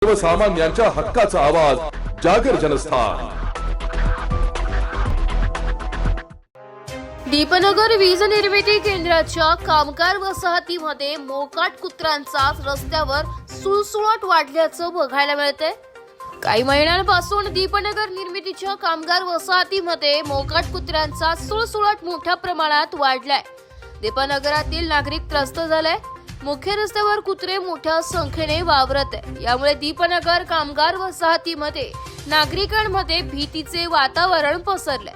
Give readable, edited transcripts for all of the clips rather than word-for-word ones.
सर्वसामान्यांच्या हक्काचा आवाज जागर जनस्थान। दीपनगर वीज निर्मिती केंद्राच्या कामगार वसाहतीमध्ये मोकाट कुत्र्यांचा रस्त्यावर सुळसुळाट वाढल्याचं बघायला मिळतंय। काही महिन्यांपासून दीपनगर निर्मितीच्या कामगार वसाहतीमध्ये मोकाट कुत्र्यांचा सुळसुळाट मोठ्या प्रमाणात वाढलाय। दीपनगरातील नागरिक त्रस्त झाले। मुख्य रस्त्यावर कुत्रे मोठ्या संख्येने वावरत आहे। यामुळे दीपनगर कामगार वसाहतीमध्ये नागरिकांमध्ये भीतीचे वातावरण पसरले।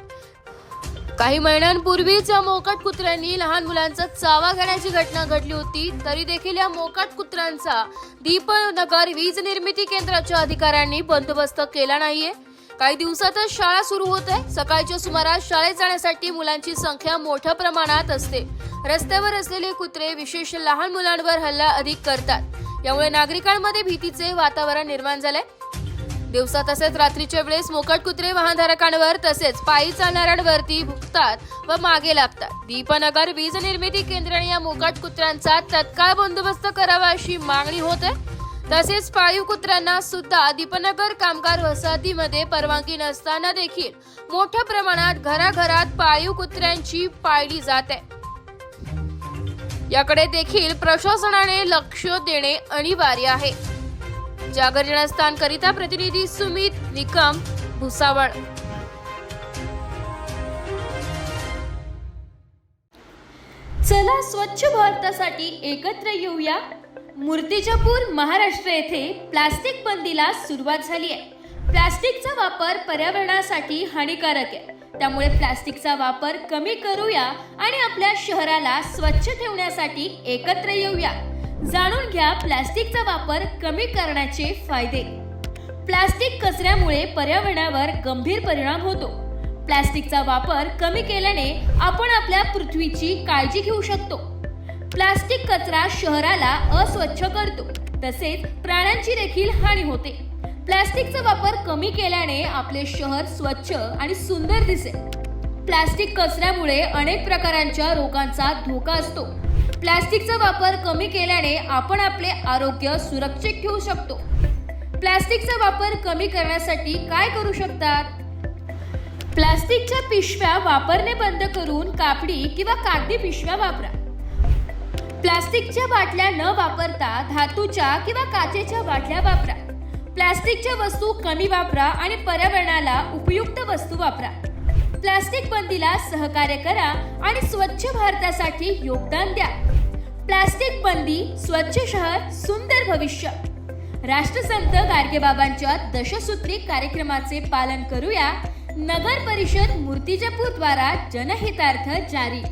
काही महिन्यांपूर्वीच या मोकाट कुत्र्यांनी लहान मुलांचा चावा घेण्याची घटना घडली होती। तरी देखील या मोकाट कुत्र्यांचा दीपनगर वीज निर्मिती केंद्राच्या अधिकाऱ्यांनी बंदोबस्त केला नाहीये। काही दिवसातच शाळा सुरू होत आहे। सकाळच्या सुमारास शाळेत जाण्यासाठी मुलांची संख्या मोठ्या प्रमाणात असते। रस्त्यावर असलेले कुत्रे विशेष लहान मुलांवर हल्ला अधिक करतात। यामुळे नागरिकांमध्ये भीतीचे वातावरण निर्माण झाले। दिवसा तसेच रात्रीच्या वेळेस मोकाट कुत्रे वाहनधारकांवर तसेच पायी चालणाऱ्यांवरती भुंकतात व मागे लागतात। दीपनगर वीज निर्मिती केंद्राने या मोकाट कुत्र्यांचा तत्काळ बंदोबस्त करावा अशी मागणी होत आहे। तसेच पाळीव कुत्र्यांना सुद्धा दीपनगर कामगार वसाहतीमध्ये परवानगी नसताना देखील मोठ्या प्रमाणात घराघरात पाळीव कुत्र्यांची पाळली जाते। याकडे देखील प्रशासनाने लक्ष देणे अनिवार्य आहे। जागर जनस्थान करिता प्रतिनिधी सुमित निकम, भुसावळ। चला स्वच्छ भारतासाठी एकत्र येऊया। मूर्तिजापूर, महाराष्ट्र येथे प्लास्टिक बंदीला सुरुवात झाली आहे। प्लास्टिकचा वापर पर्यावरणासाठी हानिकारक आहे। त्यामुळे प्लास्टिकचा वापर कमी करूया आणि आपल्या शहराला स्वच्छ ठेवण्यासाठी एकत्र येऊया। जाणून घ्या प्लास्टिकचा वापर कमी करण्याचे फायदे। प्लास्टिक कचऱ्यामुळे पर्यावरणावर गंभीर परिणाम होतो। प्लास्टिकचा वापर कमी केल्याने आपण आपल्या पृथ्वीची काळजी घेऊ शकतो। प्लास्टिक कचरा शहराला अस्वच्छ करतो, तसेच प्राण्यांची देखील हानी होते। प्लास्टिकचा वापर कमी केल्याने आपले शहर स्वच्छ आणि सुंदर दिसेल। प्लास्टिक कचऱ्यामुळे अनेक प्रकारांच्या रोगांचा धोका असतो। प्लास्टिकचा वापर कमी केल्याने आपण आपले आरोग्य सुरक्षित ठेवू शकतो। प्लास्टिकचा वापर कमी करण्यासाठी काय करू शकतात? प्लास्टिकच्या पिशव्या वापरणे बंद करून कापडी किंवा कागदी पिशव्या वापरा। प्लास्टिकच्या बाटल्या न वापरता धातूच्या किंवा काचेच्या बाटल्या वापरा। प्लास्टिकच्या वस्तू कमी वापरा आणि पर्यावरणाला उपयुक्त वस्तू वापरा। प्लास्टिक बंदीला सहकार्य करा आणि स्वच्छ भारतासाठी योगदान द्या। प्लास्टिक बंदी, स्वच्छ शहर, सुंदर भविष्य। राष्ट्रसंत गाडगेबाबांच्या दशसूत्री कार्यक्रमाचे पालन करूया। नगर परिषद मूर्तिजापूर द्वारा जनहितार्थ जारी।